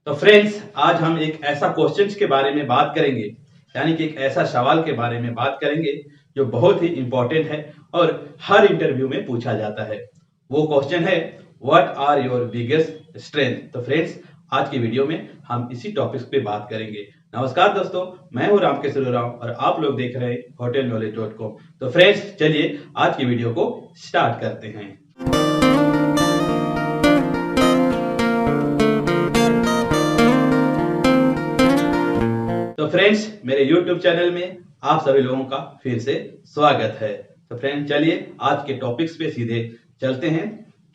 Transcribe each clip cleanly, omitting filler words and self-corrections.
तो फ्रेंड्स, आज हम एक ऐसा क्वेश्चन के बारे में बात करेंगे, यानी कि एक ऐसा सवाल के बारे में बात करेंगे जो बहुत ही इंपॉर्टेंट है और हर इंटरव्यू में पूछा जाता है। वो क्वेश्चन है, what are your biggest strength. तो फ्रेंड्स, आज की वीडियो में हम इसी टॉपिक पे बात करेंगे। नमस्कार दोस्तों, मैं हूं रामकेशर राव और आप लोग देख रहे हैं hotelknowledge.com। तो फ्रेंड्स, चलिए आज की वीडियो को स्टार्ट करते हैं। तो फ्रेंड्स, मेरे YouTube चैनल में आप सभी लोगों का फिर से स्वागत है। तो फ्रेंड्स, चलिए आज के टॉपिक्स पे सीधे चलते हैं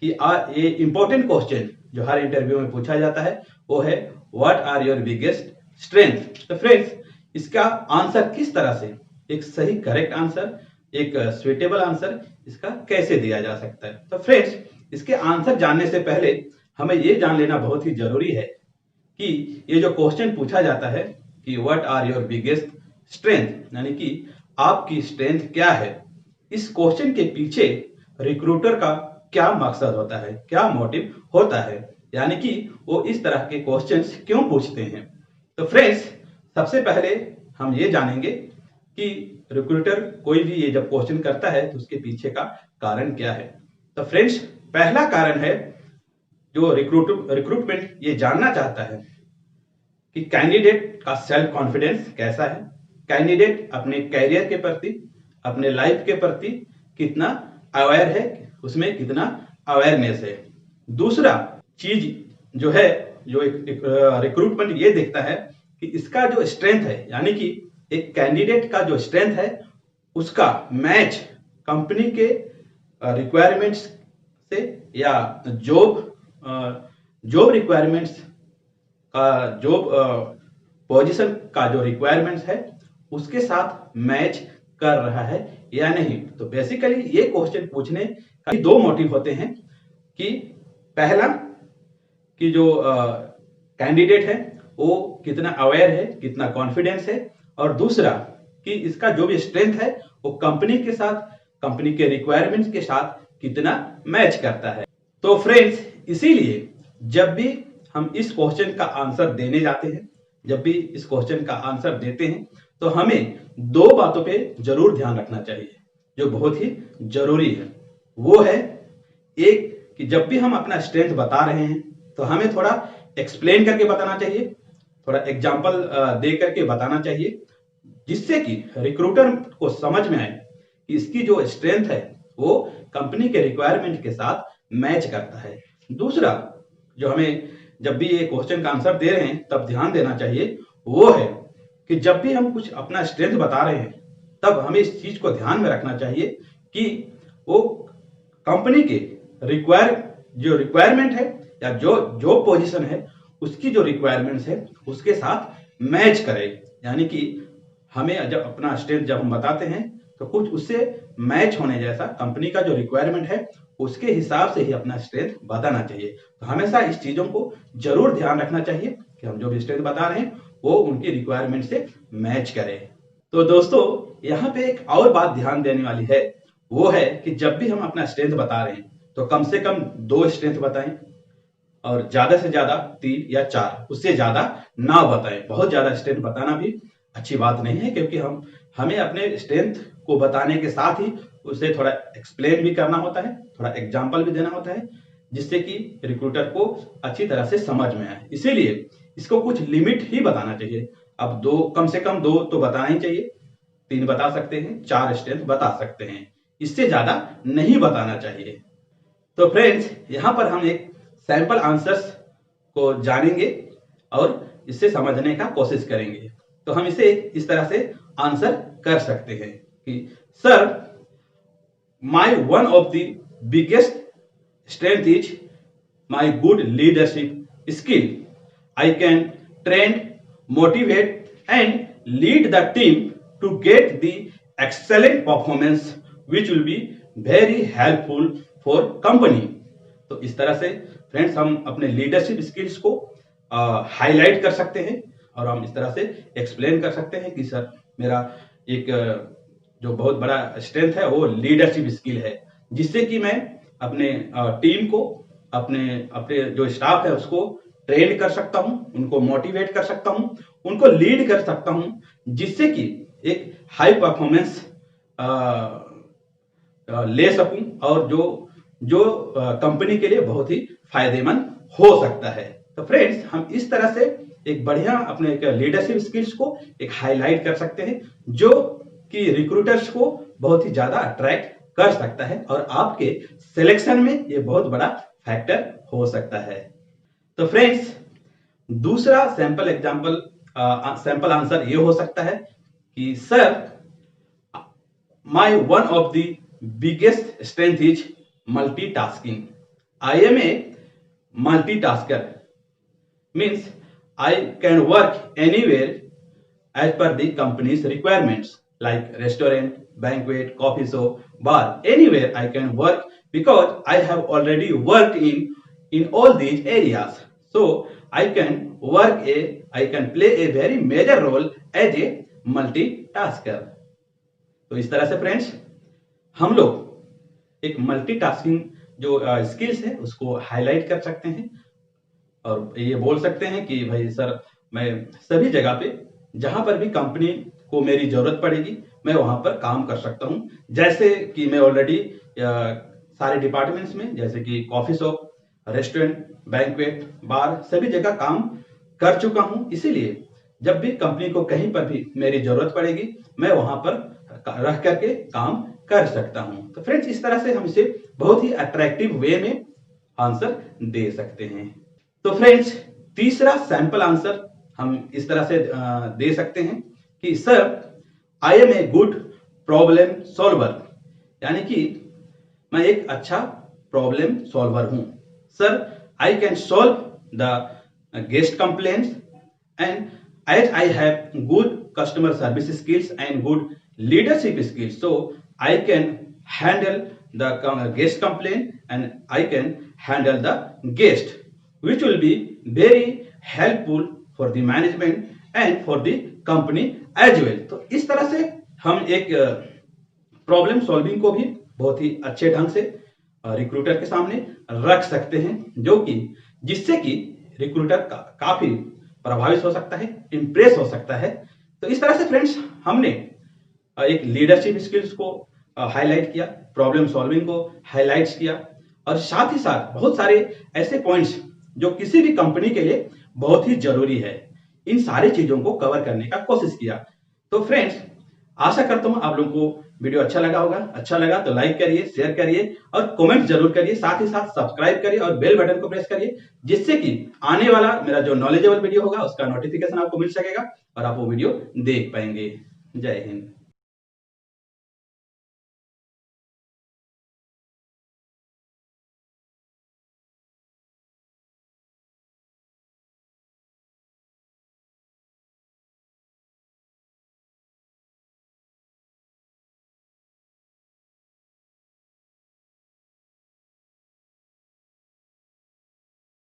कि ये इंपॉर्टेंट क्वेश्चन जो हर इंटरव्यू में पूछा जाता है वो है, what are your biggest strength. तो फ्रेंड्स, इसका आंसर किस तरह से, एक सही करेक्ट आंसर, एक सुइटेबल आंसर इसका कैसे दिया जा सकता है। तो फ्रेंड्स, इसके आंसर जानने से पहले हमें ये जान लेना बहुत ही जरूरी है कि ये जो क्वेश्चन पूछा जाता है कि what are your biggest strength, यानी कि आपकी स्ट्रेंथ क्या है, इस क्वेश्चन के पीछे रिक्रूटर का क्या मकसद होता है, क्या मोटिव होता है, यानी कि वो इस तरह के क्वेश्चंस क्यों पूछते हैं। तो फ्रेंड्स, सबसे पहले हम ये जानेंगे कि रिक्रूटर कोई भी ये जब क्वेश्चन करता है तो उसके पीछे का कारण क्या है। तो फ्रेंड्स, पहला कारण है जो रिक्रूटमेंट ये जानना चाहता है कि कैंडिडेट का सेल्फ कॉन्फिडेंस कैसा है, कैंडिडेट अपने कैरियर के प्रति, अपने लाइफ के प्रति कितना अवेयर है, उसमें कितना अवेयरनेस है। दूसरा चीज जो है, जो एक रिक्रूटमेंट ये देखता है कि इसका जो स्ट्रेंथ है, यानी कि एक कैंडिडेट का जो स्ट्रेंथ है उसका मैच कंपनी के रिक्वायरमेंट्स से या जॉब रिक्वायरमेंट्स का, जॉब पोजीशन का जो रिक्वायरमेंट्स है उसके साथ मैच कर रहा है या नहीं। तो बेसिकली ये क्वेश्चन पूछने का दो मोटिव होते हैं कि पहला कि जो कैंडिडेट है वो कितना अवेयर है, कितना कॉन्फिडेंस है, और दूसरा कि इसका जो भी स्ट्रेंथ है वो कंपनी के साथ, कंपनी के रिक्वायरमेंट्स के साथ कितना मैच करता है। तो फ्रेंड्स, इसीलिए जब भी हम इस क्वेश्चन का आंसर देने जाते हैं, जब भी इस क्वेश्चन का आंसर देते हैं, तो हमें दो बातों पे जरूर ध्यान रखना चाहिए जो बहुत ही जरूरी है। वो है, एक कि जब भी हम अपना स्ट्रेंथ बता रहे हैं तो हमें थोड़ा एक्सप्लेन करके बताना चाहिए, थोड़ा एग्जांपल दे करके बताना चाहिए, जिससे कि रिक्रूटर को समझ में आए कि इसकी जो स्ट्रेंथ है वो कंपनी के रिक्वायरमेंट के साथ मैच करता है। दूसरा जो हमें जब भी ये क्वेश्चन का आंसर दे रहे हैं तब ध्यान देना चाहिए वो है कि जब भी हम कुछ अपना स्ट्रेंथ बता रहे हैं तब हमें इस चीज को ध्यान में रखना चाहिए कि वो कंपनी के जो रिक्वायरमेंट है या जो पोजीशन है उसकी जो रिक्वायरमेंट्स है उसके साथ मैच करे। यानी कि हमें जब अपना स्ट्रेंथ जब हम बताते हैं तो कुछ उससे मैच होने जैसा, कंपनी का जो रिक्वायरमेंट है उसके हिसाब से ही अपना स्ट्रेंथ बताना चाहिए। तो हमेशा इस चीजों को जरूर ध्यान रखना चाहिए कि हम जो भी स्ट्रेंथ बता रहे हैं वो उनकी रिक्वायरमेंट से मैच करे। तो दोस्तों, यहाँ पे एक और बात ध्यान देने वाली है, वो है कि जब भी हम अपना स्ट्रेंथ बता रहे हैं तो कम से कम 2 स्ट्रेंथ बताएं और ज्यादा से ज्यादा 3 या 4, उससे ज्यादा ना बताएं। बहुत ज्यादा स्ट्रेंथ बताना भी अच्छी बात नहीं है, क्योंकि हमें अपने स्ट्रेंथ को बताने के साथ ही उसे थोड़ा एक्सप्लेन भी करना होता है, थोड़ा एग्जांपल भी देना होता है, जिससे कि रिक्रूटर को अच्छी तरह से समझ में आए। इसीलिए इसको कुछ लिमिट ही बताना चाहिए। अब कम से कम 2 तो बताना ही चाहिए, 3 बता सकते हैं, 4 स्ट्रेंथ बता सकते हैं, इससे ज्यादा नहीं बताना चाहिए। तो फ्रेंड्स, यहाँ पर हम एक सैंपल आंसर्स को जानेंगे और इससे समझने का कोशिश करेंगे। तो हम इसे इस तरह से आंसर कर सकते हैं कि sir, my one of the biggest strength is my good leadership skill. I can train, motivate and lead the team to get the excellent performance which will be very helpful for company. तो इस तरह से friends हम अपने leadership skills को highlight कर सकते हैं और हम इस तरह से एक्सप्लेन कर सकते हैं कि सर, मेरा एक जो बहुत बड़ा स्ट्रेंथ है वो लीडरशिप स्किल है, जिससे कि मैं अपने टीम को, अपने जो स्टाफ है उसको ट्रेन कर सकता हूं, उनको मोटिवेट कर सकता हूं, उनको लीड कर सकता हूं, जिससे कि एक हाई परफॉर्मेंस ले सकूं और जो जो कंपनी के लिए बहुत ही फायदेमंद हो सकता है। तो फ्रेंड्स, हम इस तरह से एक बढ़िया अपने लीडरशिप स्किल्स को एक हाईलाइट कर सकते हैं, जो कि रिक्रूटर्स को बहुत ही ज्यादा अट्रैक्ट कर सकता है और आपके सिलेक्शन में ये बहुत बड़ा फैक्टर हो सकता है। तो फ्रेंड्स, दूसरा सैंपल आंसर ये हो सकता है कि sir, my one of the biggest strength is multitasking. I am a multitasker, means I can work anywhere as per the company's requirements, like restaurant, banquet, coffee shop, bar, anywhere I can work because I have already worked in all these areas. So I can play a very major role as a multitasker. तो इस तरह से friends, हम लोग एक multitasking जो skills है उसको हाईलाइट कर सकते हैं और ये बोल सकते हैं कि भाई सर, मैं सभी जगह पे जहां पर भी कंपनी को मेरी जरूरत पड़ेगी मैं वहां पर काम कर सकता हूं। जैसे कि मैं ऑलरेडी सारे डिपार्टमेंट्स में, जैसे कि कॉफी शॉप, रेस्टोरेंट, बैंक्वेट, बार, सभी जगह काम कर चुका हूं। इसीलिए जब भी कंपनी को कहीं पर भी मेरी जरूरत पड़ेगी मैं वहां पर रह करके काम कर सकता हूं। तो फ्रेंड्स, इस तरह से हम इसे बहुत ही अट्रैक्टिव वे में आंसर दे सकते हैं। तो फ्रेंड्स, तीसरा सैंपल आंसर हम इस तरह से दे सकते हैं कि sir, I am a good problem solver, यानी कि मैं एक अच्छा प्रॉब्लम सॉल्वर हूं। Sir, I can solve the guest complaints and as I have good customer service skills and good leadership skills, so I can handle the guest complaint and I can handle the guest, which will be very helpful for the management and for the company as well. तो इस तरह से हम एक problem solving को भी बहुत ही अच्छे ढंग से रिक्रूटर के सामने रख सकते हैं, जो कि जिससे कि रिक्रूटर काफी प्रभावित हो सकता है, इंप्रेस हो सकता है। तो इस तरह से फ्रेंड्स, हमने एक लीडरशिप स्किल्स को हाईलाइट किया, प्रॉब्लम सॉल्विंग को हाईलाइट किया और साथ ही साथ बहुत सारे ऐसे पॉइंट्स जो किसी भी कंपनी के लिए बहुत ही जरूरी है, इन सारी चीजों को कवर करने का कोशिश किया। तो फ्रेंड्स, आशा करता हूं आप लोगों को वीडियो अच्छा लगा होगा। अच्छा लगा तो लाइक करिए, शेयर करिए और कमेंट जरूर करिए। साथ ही साथ सब्सक्राइब करिए और बेल बटन को प्रेस करिए, जिससे कि आने वाला मेरा जो नॉलेजेबल वीडियो होगा उसका नोटिफिकेशन आपको मिल सकेगा और आप वो वीडियो देख पाएंगे। जय हिंद।